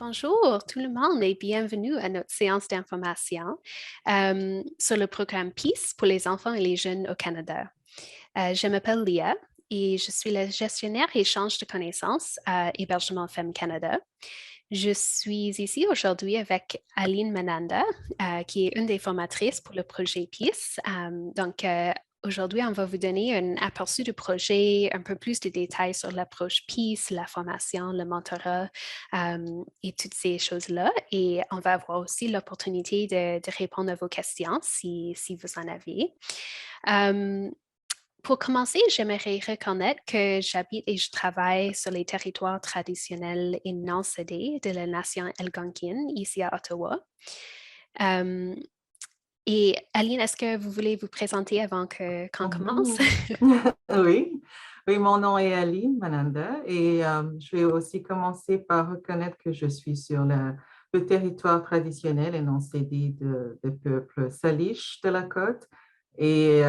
Bonjour tout le monde et bienvenue à notre séance d'information sur le programme Peace pour les enfants et les jeunes au Canada. Je m'appelle Lia et je suis la gestionnaire échange de connaissances à Hébergement Femmes Canada. Je suis ici aujourd'hui avec Aline Mananda, qui est une des formatrices pour le projet Peace. Aujourd'hui, on va vous donner un aperçu du projet, un peu plus de détails sur l'approche Peace, la formation, le mentorat et toutes ces choses-là. Et on va avoir aussi l'opportunité de répondre à vos questions si vous en avez. Pour commencer, j'aimerais reconnaître que j'habite et je travaille sur les territoires traditionnels et non cédés de la nation Algonquin, ici à Ottawa. Euh, et Aline, est-ce que vous voulez vous présenter avant qu'on commence? Mhm. Oui, oui, mon nom est Aline Mananda et je vais aussi commencer par reconnaître que je suis sur le territoire traditionnel et non cédé des peuples Salish de la côte et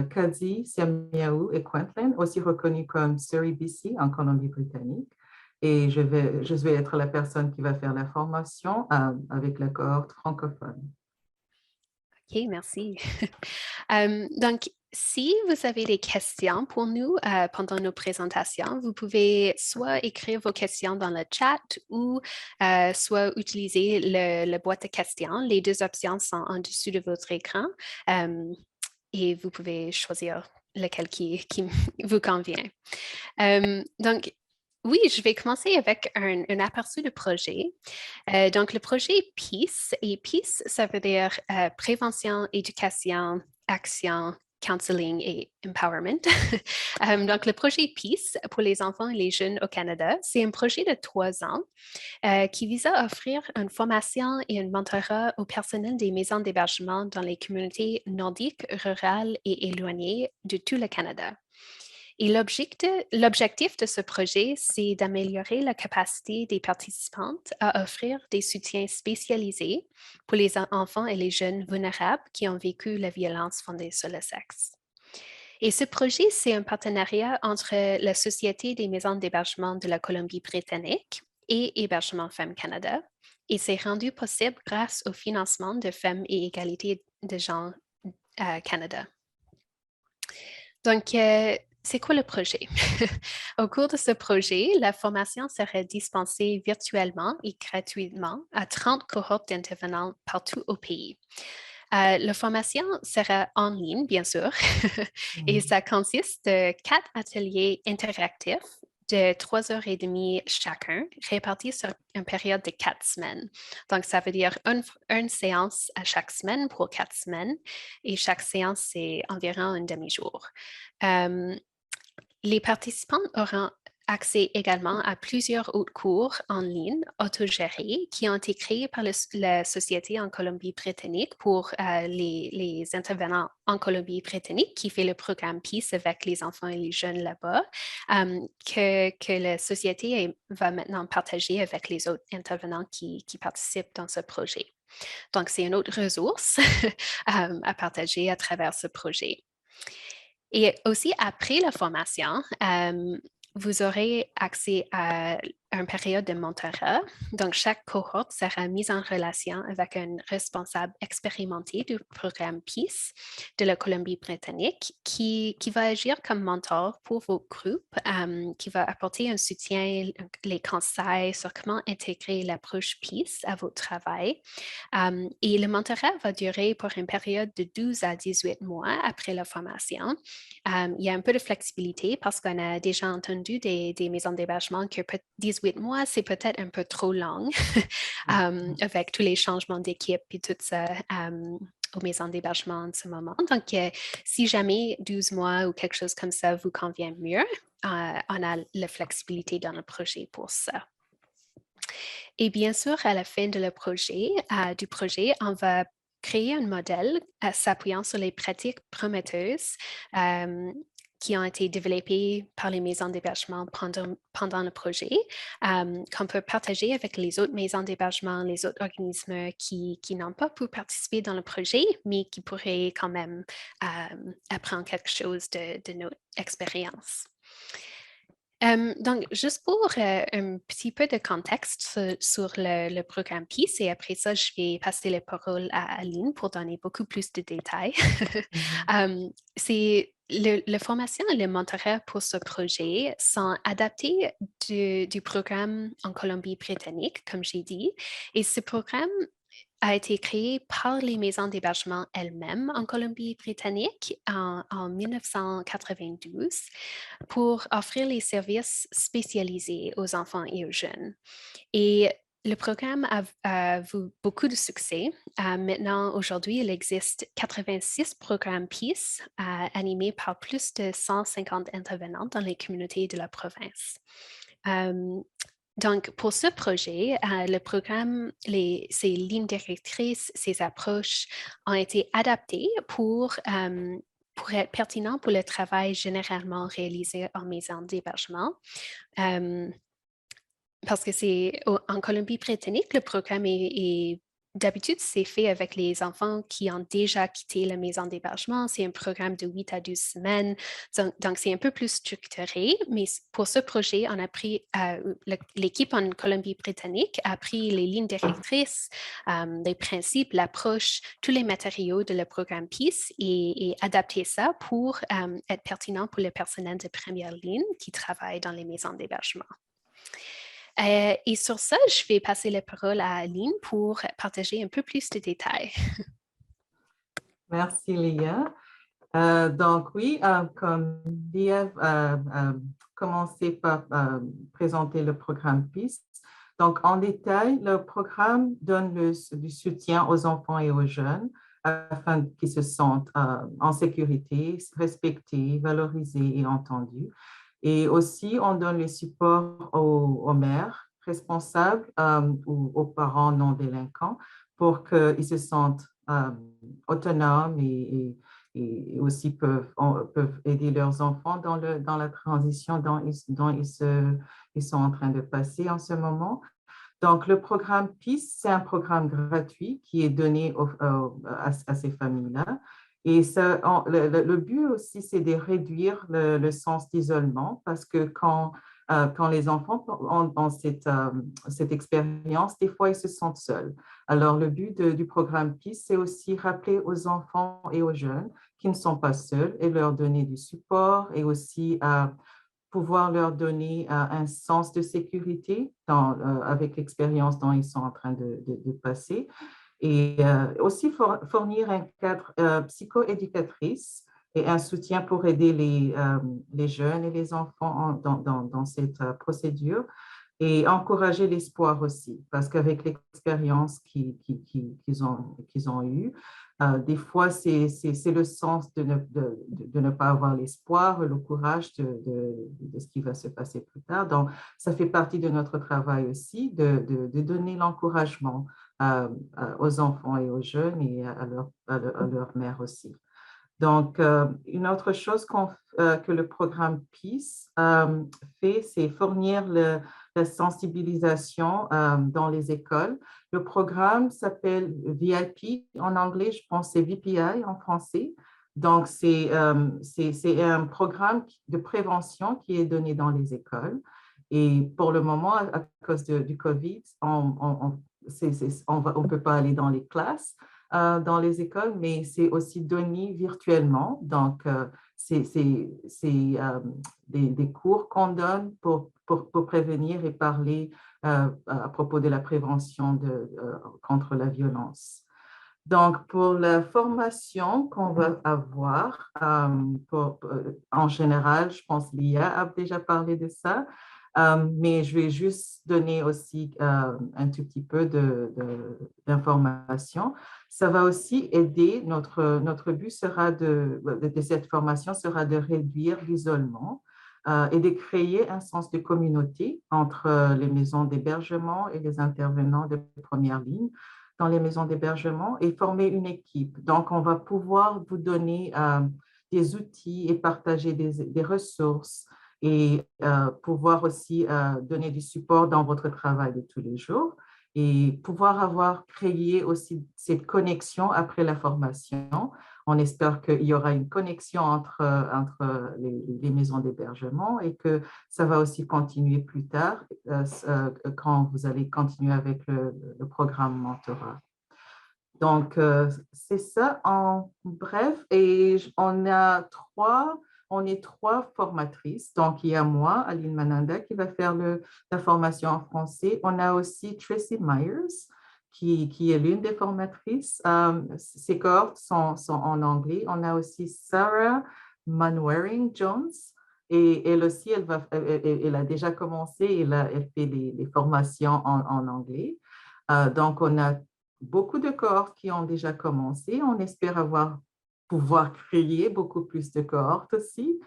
Kadzi, Siamiaou et Kwantlen, aussi reconnus comme Surrey BC en Colombie-Britannique. Et je vais être la personne qui va faire la formation avec la cohorte francophone. OK, merci. Si vous avez des questions pour nous pendant nos présentations, vous pouvez soit écrire vos questions dans le chat ou soit utiliser le boîte de questions. Les deux options sont en dessous de votre écran et vous pouvez choisir lequel qui vous convient. Donc, oui, je vais commencer avec un aperçu du projet. Donc, le projet Peace, et Peace, ça veut dire prévention, éducation, action, counseling et empowerment. Donc, le projet Peace pour les enfants et les jeunes au Canada, c'est un projet de 3 ans qui vise à offrir une formation et un mentorat au personnel des maisons d'hébergement dans les communautés nordiques, rurales et éloignées de tout le Canada. Et l'objectif de ce projet, c'est d'améliorer la capacité des participantes à offrir des soutiens spécialisés pour les enfants et les jeunes vulnérables qui ont vécu la violence fondée sur le sexe. Et ce projet, c'est un partenariat entre la Société des maisons d'hébergement de la Colombie-Britannique et Hébergement Femmes Canada. Et c'est rendu possible grâce au financement de Femmes et Égalité de genre Canada. Donc, c'est quoi le projet? Au cours de ce projet, la formation serait dispensée virtuellement et gratuitement à 30 cohortes d'intervenants partout au pays. La formation sera en ligne, bien sûr, et Mhm. ça consiste de 4 ateliers interactifs de 3 heures et demie chacun, répartis sur une période de 4 semaines. Donc, ça veut dire une séance à chaque semaine pour 4 semaines, et chaque séance, c'est environ un demi-jour. Euh, les participants auront accès également à plusieurs autres cours en ligne autogérés qui ont été créés par la Société en Colombie-Britannique pour les intervenants en Colombie-Britannique qui fait le programme Peace avec les enfants et les jeunes là-bas, que la Société va maintenant partager avec les autres intervenants qui participent dans ce projet. Donc, c'est une autre ressource à partager à travers ce projet. Et aussi, après la formation, vous aurez accès à une période de mentorat. Donc, chaque cohorte sera mise en relation avec un responsable expérimenté du programme Peace de la Colombie-Britannique qui va agir comme mentor pour vos groupes, qui va apporter un soutien, les conseils sur comment intégrer l'approche Peace à votre travail. Et le mentorat va durer pour une période de 12 à 18 mois après la formation. Il y a un peu de flexibilité parce qu'on a déjà entendu des maisons d'hébergement que 18 mois, c'est peut-être un peu trop long avec tous les changements d'équipe et tout ça aux maisons d'hébergement en ce moment. Donc, si jamais 12 mois ou quelque chose comme ça vous convient mieux, on a la flexibilité dans le projet pour ça. Et bien sûr, à la fin de du projet, on va créer un modèle s'appuyant sur les pratiques prometteuses euh, qui ont été développées par les maisons d'hébergement pendant le projet, qu'on peut partager avec les autres maisons d'hébergement, les autres organismes qui n'ont pas pu participer dans le projet, mais qui pourraient quand même apprendre quelque chose de notre expérience. Donc, juste pour un petit peu de contexte sur le programme PEACE, et après ça, je vais passer la parole à Aline pour donner beaucoup plus de détails. Mhm. C'est la formation et le mentorat pour ce projet sont adaptés du programme en Colombie-Britannique, comme j'ai dit. Et ce programme a été créé par les maisons d'hébergement elles-mêmes en Colombie-Britannique en 1992 pour offrir les services spécialisés aux enfants et aux jeunes. Et le programme a eu beaucoup de succès. Maintenant, aujourd'hui, il existe 86 programmes PEACE animés par plus de 150 intervenants dans les communautés de la province. Euh, donc, pour ce projet, le programme, ses lignes directrices, ses approches ont été adaptées pour être pertinent pour le travail généralement réalisé en maison d'hébergement. Euh, Parce que c'est en Colombie-Britannique, le programme est d'habitude, c'est fait avec les enfants qui ont déjà quitté la maison d'hébergement. C'est un programme de 8 à 12 semaines. Donc, c'est un peu plus structuré. Mais pour ce projet, on a pris, l'équipe en Colombie-Britannique a pris les lignes directrices, les principes, l'approche, tous les matériaux de le programme PEACE et adapté ça pour être pertinent pour le personnel de première ligne qui travaille dans les maisons d'hébergement. Et sur ça, je vais passer la parole à Aline pour partager un peu plus de détails. Merci, Léa. Donc, oui, comme Léa a commencé par présenter le programme PEACE, donc en détail, le programme donne du soutien aux enfants et aux jeunes afin qu'ils se sentent en sécurité, respectés, valorisés et entendus. Et aussi, on donne les supports aux mères responsables ou aux parents non délinquants pour qu'ils se sentent autonomes et aussi peuvent aider leurs enfants dans la transition dont ils sont en train de passer en ce moment. Donc, le programme PEACE, c'est un programme gratuit qui est donné à ces familles-là. Et ça, le but aussi, c'est de réduire le sens d'isolement parce que quand les enfants ont cette expérience, des fois, ils se sentent seuls. Alors, le but du programme PEACE, c'est aussi rappeler aux enfants et aux jeunes qui ne sont pas seuls et leur donner du support et aussi pouvoir leur donner un sens de sécurité avec l'expérience dont ils sont en train de passer. Et aussi fournir un cadre psychoéducatrice et un soutien pour aider les jeunes et les enfants dans cette procédure et encourager l'espoir aussi, parce qu'avec l'expérience qu'ils ont eue, des fois, c'est le sens de ne pas avoir l'espoir, le courage de ce qui va se passer plus tard. Donc, ça fait partie de notre travail aussi, de donner l'encouragement aux enfants et aux jeunes et à leur mère aussi. Donc, une autre chose que le programme PEACE fait, c'est fournir la sensibilisation dans les écoles. Le programme s'appelle VIP en anglais, je pense que c'est VPI en français. Donc, c'est un programme de prévention qui est donné dans les écoles. Et pour le moment, à cause du COVID, on ne peut pas aller dans les classes dans les écoles, mais c'est aussi donné virtuellement. Donc, c'est des cours qu'on donne pour prévenir et parler à propos de la prévention contre la violence. Donc, pour la formation qu'on va avoir, en général, je pense que Lia a déjà parlé de ça, mais je vais juste donner aussi un tout petit peu d'informations. Ça va aussi aider, notre but sera de cette formation sera de réduire l'isolement et de créer un sens de communauté entre les maisons d'hébergement et les intervenants de première ligne dans les maisons d'hébergement et former une équipe. Donc, on va pouvoir vous donner des outils et partager des ressources et pouvoir aussi donner du support dans votre travail de tous les jours. et pouvoir créé aussi cette connexion après la formation. On espère qu'il y aura une connexion entre les maisons d'hébergement et que ça va aussi continuer plus tard quand vous allez continuer avec le programme mentorat. Donc, c'est ça en bref. Et on est trois formatrices. Donc, il y a moi, Aline Mananda, qui va faire la formation en français. On a aussi Tracy Myers, qui est l'une des formatrices. Ses cohortes sont en anglais. On a aussi Sarah Manwaring-Jones. Et elle aussi, elle a déjà commencé, elle fait les formations en anglais. Donc, on a beaucoup de cohortes qui ont déjà commencé. On espère pouvoir créer beaucoup plus de cohortes aussi.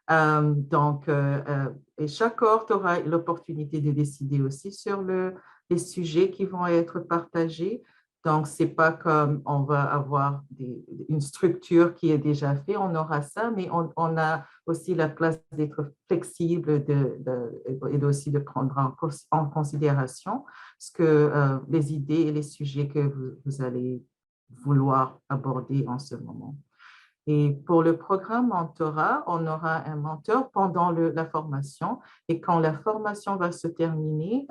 Et chaque cohorte aura l'opportunité de décider aussi sur les sujets qui vont être partagés. Donc, ce n'est pas comme on va avoir une structure qui est déjà faite, on aura ça, mais on a aussi la place d'être flexible et aussi de prendre en considération les idées et les sujets que vous allez vouloir aborder en ce moment. Et pour le programme mentorat, on aura un mentor pendant la formation et quand la formation va se terminer,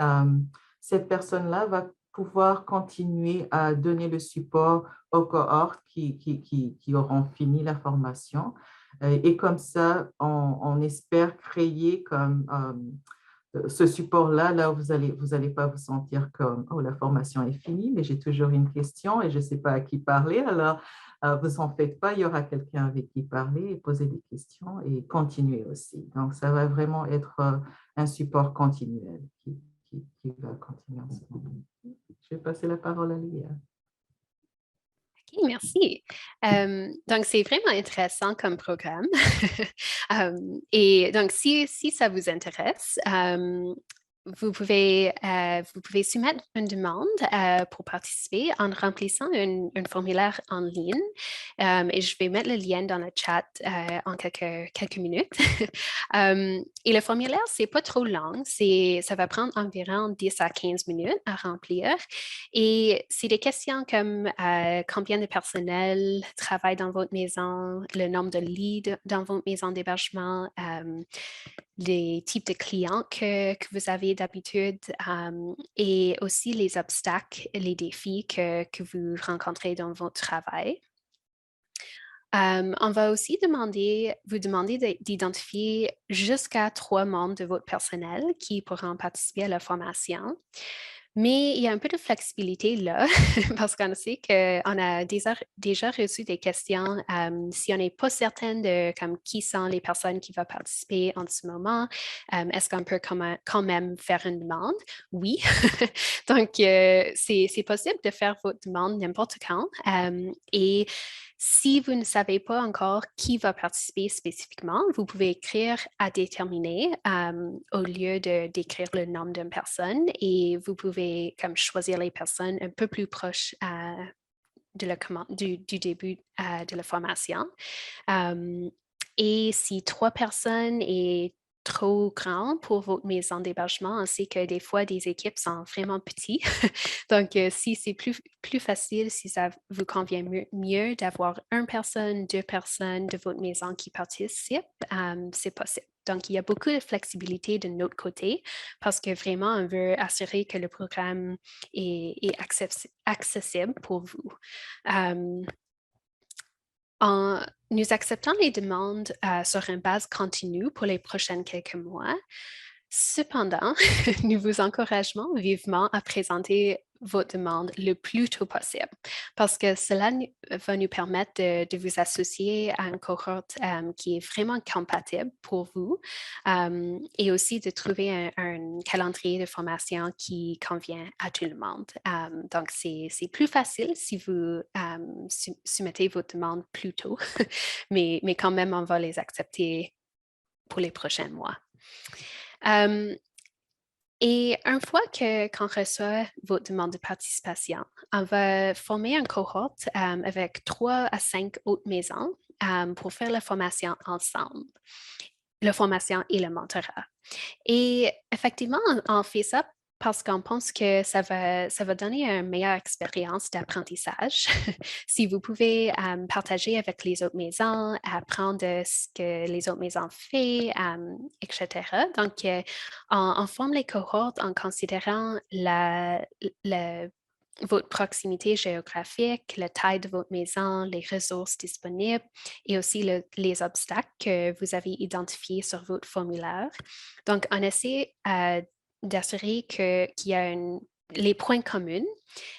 cette personne-là va pouvoir continuer à donner le support aux cohortes qui auront fini la formation. Et comme ça, on espère créer comme ce support-là, là, vous allez pas vous sentir comme, oh, la formation est finie, mais j'ai toujours une question et je ne sais pas à qui parler. Alors, vous en faites pas, il y aura quelqu'un avec qui parler et poser des questions et continuer aussi. Donc, ça va vraiment être un support continuel qui va continuer en ce moment. Je vais passer la parole à Léa. OK, merci. Donc, c'est vraiment intéressant comme programme. Et donc, si ça vous intéresse, vous pouvez soumettre une demande pour participer en remplissant un formulaire en ligne. Et je vais mettre le lien dans le chat en quelques minutes. Et le formulaire, c'est pas trop long. Ça va prendre environ 10 à 15 minutes à remplir. Et c'est des questions comme combien de personnel travaille dans votre maison, le nombre de lits dans votre maison d'hébergement, les types de clients que vous avez d'habitude et aussi les obstacles, les défis que vous rencontrez dans votre travail. On va aussi vous demander d'identifier jusqu'à 3 membres de votre personnel qui pourront participer à la formation. Mais il y a un peu de flexibilité là, parce qu'on sait qu'on a déjà reçu des questions si on n'est pas certaine de qui sont les personnes qui vont participer en ce moment. Est-ce qu'on peut quand même faire une demande? Oui. Donc, c'est possible de faire votre demande n'importe quand. Et si vous ne savez pas encore qui va participer spécifiquement, vous pouvez écrire à déterminer au lieu d'écrire le nom d'une personne et vous pouvez choisir les personnes un peu plus proches du début de la formation. Et si 3 personnes est trop grand pour votre maison d'hébergement, on sait que des fois, des équipes sont vraiment petites. Donc, si c'est plus facile, si ça vous convient mieux d'avoir une personne, 2 personnes de votre maison qui participent, c'est possible. Donc, il y a beaucoup de flexibilité de notre côté parce que vraiment, on veut assurer que le programme est accessible pour vous. Nous acceptons les demandes sur une base continue pour les prochains quelques mois. Cependant, nous vous encourageons vivement à présenter votre demande le plus tôt possible parce que cela va nous permettre de vous associer à une cohorte qui est vraiment compatible pour vous et aussi de trouver un calendrier de formation qui convient à tout le monde. Donc, c'est plus facile si vous soumettez votre demande plus tôt, mais quand même, on va les accepter pour les prochains mois. Et une fois qu'on reçoit votre demande de participation, on va former une cohorte avec 3 à 5 autres maisons pour faire la formation ensemble, la formation et le mentorat. Et effectivement, on fait ça parce qu'on pense que ça va donner une meilleure expérience d'apprentissage. Si vous pouvez partager avec les autres maisons, apprendre de ce que les autres maisons font, etc. Donc, on forme les cohortes en considérant votre proximité géographique, la taille de votre maison, les ressources disponibles et aussi les obstacles que vous avez identifiés sur votre formulaire. Donc, on essaie d'assurer qu'il y a les points communs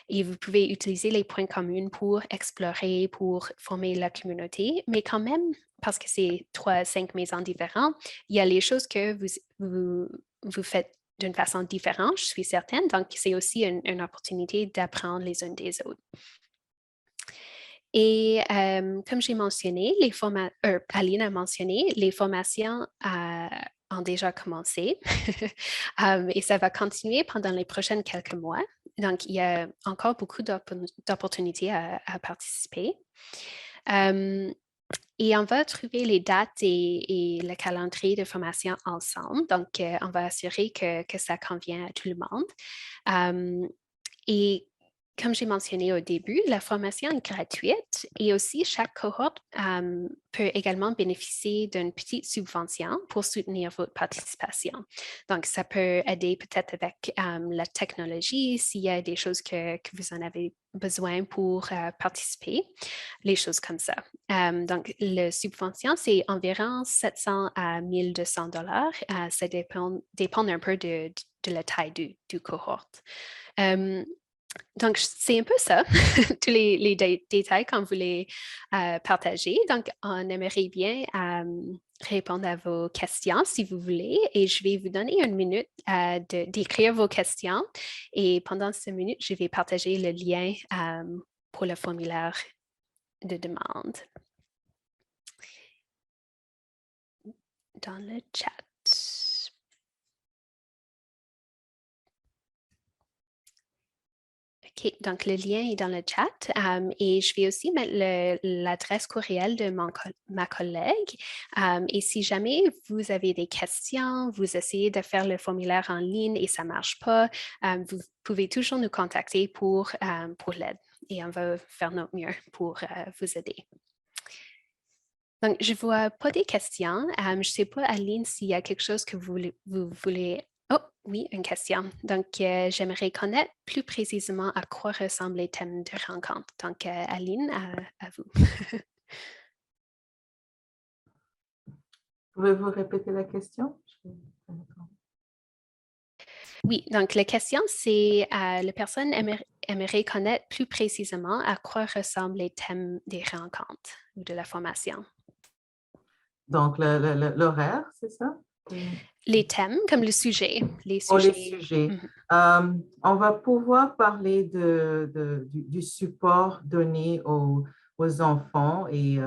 et vous pouvez utiliser les points communs pour explorer, pour former la communauté, mais quand même, parce que c'est 3 à 5 maisons différentes, il y a les choses que vous faites d'une façon différente, je suis certaine. Donc, c'est aussi une opportunité d'apprendre les uns des autres. Et comme j'ai mentionné, Aline a mentionné, les formations ont déjà commencé et ça va continuer pendant les prochains quelques mois. Donc, il y a encore beaucoup d'opportunités à participer. Et on va trouver les dates et le calendrier de formation ensemble. Donc, on va assurer que ça convient à tout le monde. Et comme j'ai mentionné au début, la formation est gratuite et aussi chaque cohorte peut également bénéficier d'une petite subvention pour soutenir votre participation. Donc, ça peut aider peut-être avec la technologie, s'il y a des choses que vous en avez besoin pour participer, les choses comme ça. Donc, la subvention, c'est environ 700 à 1200 dollars. Ça dépend un peu de la taille du cohorte. Donc, c'est un peu ça, tous les détails qu'on voulait partager. Donc, on aimerait bien répondre à vos questions si vous voulez et je vais vous donner 1 minute d'écrire vos questions et pendant cette minute, je vais partager le lien pour le formulaire de demande dans le chat. OK, donc le lien est dans le chat et je vais aussi mettre l'adresse courriel de ma collègue. Et si jamais vous avez des questions, vous essayez de faire le formulaire en ligne et ça ne marche pas, vous pouvez toujours nous contacter pour l'aide et on va faire notre mieux pour vous aider. Donc, je ne vois pas des questions. Je ne sais pas, Aline, s'il y a quelque chose que vous voulez. Oh, oui, une question. Donc, j'aimerais connaître plus précisément à quoi ressemblent les thèmes de rencontre. Donc, Aline, à vous. Pouvez-vous répéter la question? Oui, donc la question, c'est la personne aimerait connaître plus précisément à quoi ressemblent les thèmes des rencontres ou de la formation. Donc, l'horaire, c'est ça? Les thèmes, comme le sujet, les Pour les sujets. sujets. On va pouvoir parler du support donné aux enfants et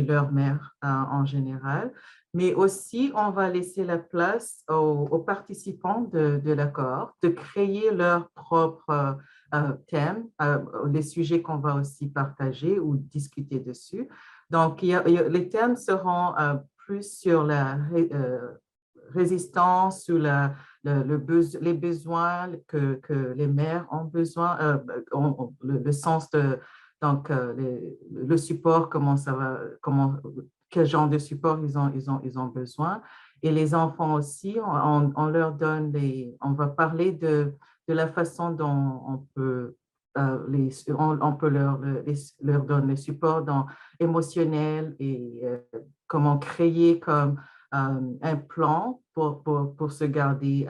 leurs mères en général, mais aussi on va laisser la place aux participants de la cohorte de créer leur propre thème, les sujets qu'on va aussi partager ou discuter dessus. Donc, les thèmes seront plus sur la résistance ou les besoins que les mères ont besoin, le sens de, donc le support, comment ça va, quel genre de support ils ont besoin. Et les enfants aussi, on leur donne on va parler de la façon dont on peut on peut leur donner le support émotionnel et comment créer comme un plan pour se garder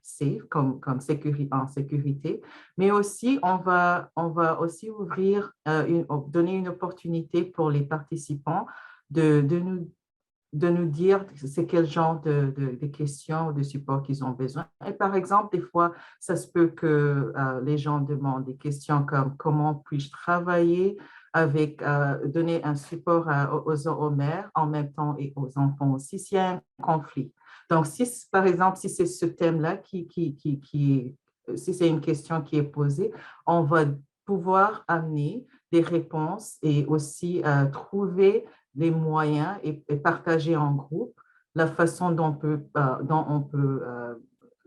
safe, en sécurité. Mais aussi, on va aussi donner une opportunité pour les participants de nous dire c'est quel genre de questions ou de support qu'ils ont besoin. Et par exemple, des fois, ça se peut que les gens demandent des questions comme comment puis-je travailler avec donner un support aux mères en même temps et aux enfants aussi s'il y a un conflit. Donc, par exemple, si c'est ce thème-là si c'est une question qui est posée, on va pouvoir amener des réponses et aussi trouver les moyens et partager en groupe la façon dont on peut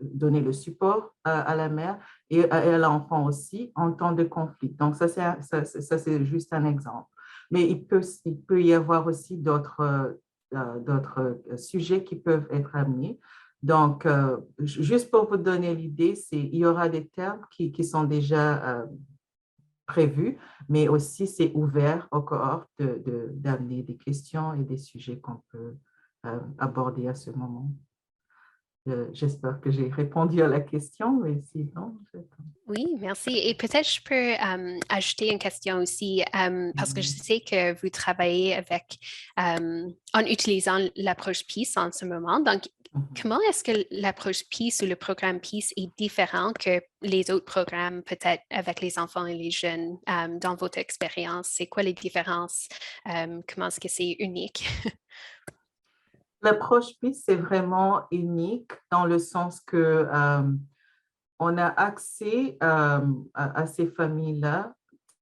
donner le support à la mère et à l'enfant aussi en temps de conflit. Donc, ça, c'est juste un exemple. Mais il peut y avoir aussi d'autres sujets qui peuvent être amenés. Donc, juste pour vous donner l'idée, il y aura des termes qui sont déjà prévus, mais aussi c'est ouvert aux cohortes d'amener des questions et des sujets qu'on peut aborder à ce moment. J'espère que j'ai répondu à la question, mais sinon, j'attends. Oui, merci. Et peut-être je peux ajouter une question aussi, parce que je sais que vous travaillez en utilisant l'approche PEACE en ce moment. Donc, Mhm. comment est-ce que l'approche PEACE ou le programme PEACE est différent que les autres programmes, peut-être avec les enfants et les jeunes, dans votre expérience? C'est quoi les différences? Comment est-ce que c'est unique? L'approche PIS, c'est vraiment unique dans le sens que on a accès à ces familles-là.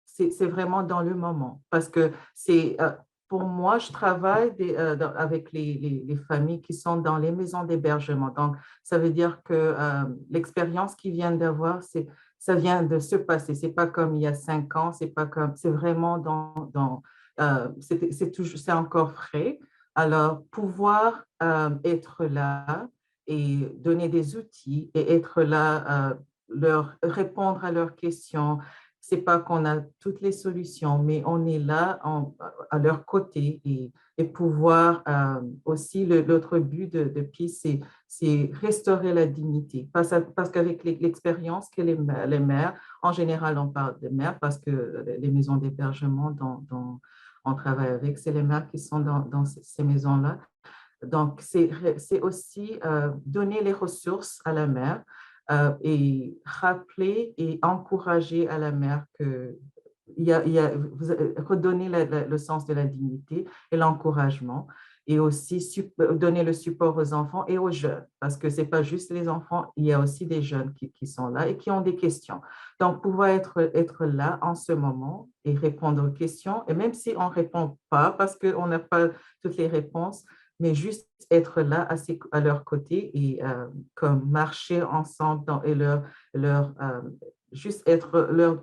C'est vraiment dans le moment. Parce que pour moi, je travaille avec les familles qui sont dans les maisons d'hébergement. Donc, ça veut dire que l'expérience qu'ils viennent d'avoir, ça vient de se passer. C'est pas comme il y a 5 ans, c'est vraiment c'est encore frais. Alors, pouvoir être là et donner des outils et être là, répondre à leurs questions. C'est pas qu'on a toutes les solutions, mais on est là à leur côté et pouvoir aussi, l'autre but de PIS, c'est restaurer la dignité. Parce qu'avec l'expérience que les mères, en général, on parle de mères parce que les maisons d'hébergement dont on travaille avec, c'est les mères qui sont dans ces maisons-là. Donc, c'est aussi donner les ressources à la mère et rappeler et encourager à la mère que redonner le sens de la dignité et l'encouragement et aussi donner le support aux enfants et aux jeunes parce que ce n'est pas juste les enfants, il y a aussi des jeunes qui sont là et qui ont des questions. Donc, pouvoir être là en ce moment et répondre aux questions et même si on ne répond pas parce qu'on n'a pas toutes les réponses, mais juste être là à leur côté et comme marcher ensemble et juste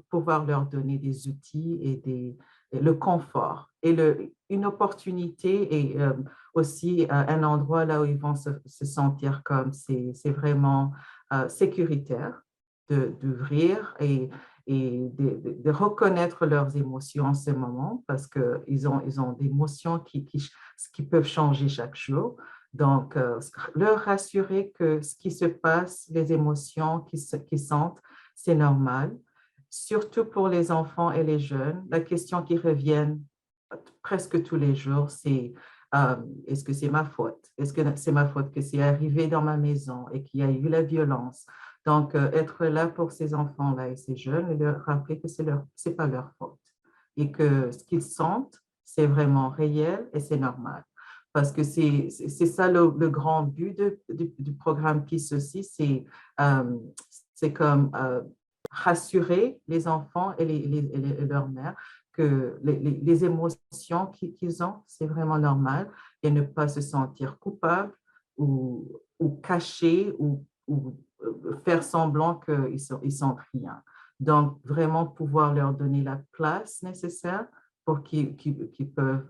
pouvoir leur donner des outils et le confort et une opportunité et aussi un endroit là où ils vont se sentir comme c'est vraiment sécuritaire d'ouvrir et de reconnaître leurs émotions en ce moment parce qu'ils ont des émotions qui peuvent changer chaque jour. Donc, leur rassurer que ce qui se passe, les émotions qu'ils sentent, c'est normal. Surtout pour les enfants et les jeunes, la question qui revient presque tous les jours, c'est est-ce que c'est ma faute? Est-ce que c'est ma faute que c'est arrivé dans ma maison et qu'il y a eu la violence? Donc, être là pour ces enfants-là et ces jeunes et leur rappeler que c'est pas leur faute et que ce qu'ils sentent, c'est vraiment réel et c'est normal. Parce que c'est ça le grand but du programme PIS aussi, c'est comme rassurer les enfants et leurs mères que les émotions qu'ils ont, c'est vraiment normal et ne pas se sentir coupable ou cacher ou faire semblant qu'ils sentent rien. Donc, vraiment pouvoir leur donner la place nécessaire pour qu'ils peuvent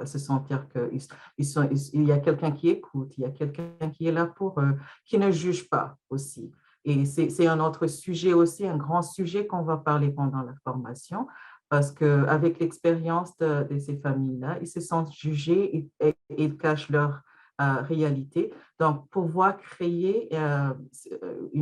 se sentir qu'il y a quelqu'un qui écoute, il y a quelqu'un qui est là pour eux, qui ne juge pas aussi. Et c'est un autre sujet aussi, un grand sujet qu'on va parler pendant la formation, parce qu'avec l'expérience de ces familles-là, ils se sentent jugés et ils cachent leur réalité. Donc, pouvoir créer un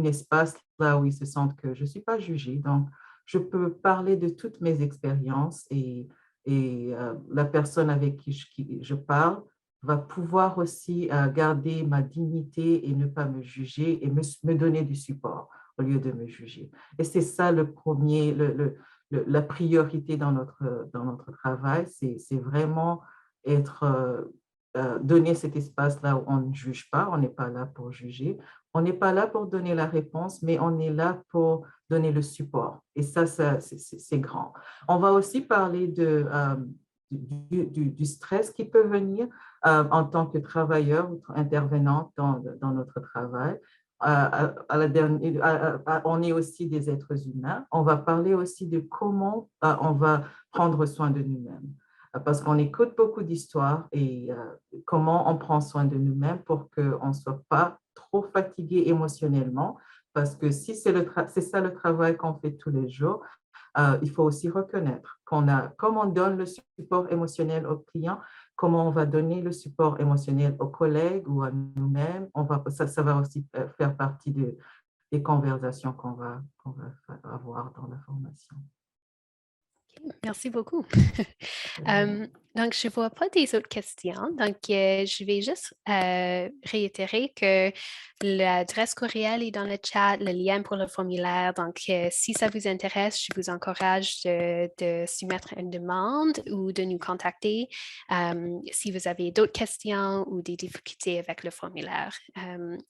espace là où ils se sentent que je ne suis pas jugée. Donc, je peux parler de toutes mes expériences et la personne avec qui je parle va pouvoir aussi garder ma dignité et ne pas me juger et me donner du support au lieu de me juger. Et c'est ça le premier, la priorité dans notre travail, c'est vraiment donner cet espace-là où on ne juge pas, on n'est pas là pour juger, on n'est pas là pour donner la réponse, mais on est là pour donner le support. Et ça c'est grand. On va aussi parler du stress qui peut venir en tant que travailleur ou intervenant dans notre travail. On est aussi des êtres humains. On va parler aussi de comment on va prendre soin de nous-mêmes. Parce qu'on écoute beaucoup d'histoires et comment on prend soin de nous-mêmes pour qu'on ne soit pas trop fatigué émotionnellement. Parce que si c'est ça le travail qu'on fait tous les jours, il faut aussi reconnaître comme on donne le support émotionnel aux clients, comment on va donner le support émotionnel aux collègues ou à nous-mêmes. Ça va aussi faire partie des conversations qu'on va avoir dans la formation. Merci beaucoup. Donc, je ne vois pas des autres questions. Donc, je vais juste réitérer que l'adresse courriel est dans le chat, le lien pour le formulaire. Donc, si ça vous intéresse, je vous encourage de soumettre une demande ou de nous contacter si vous avez d'autres questions ou des difficultés avec le formulaire.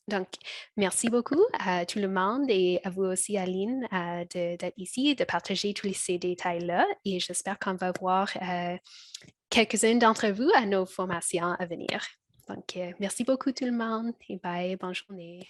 Donc, merci beaucoup à tout le monde et à vous aussi, Aline, d'être ici, de partager tous ces détails-là. Et j'espère qu'on va voir quelques-uns d'entre vous à nos formations à venir. Donc, merci beaucoup tout le monde et bye, bonne journée.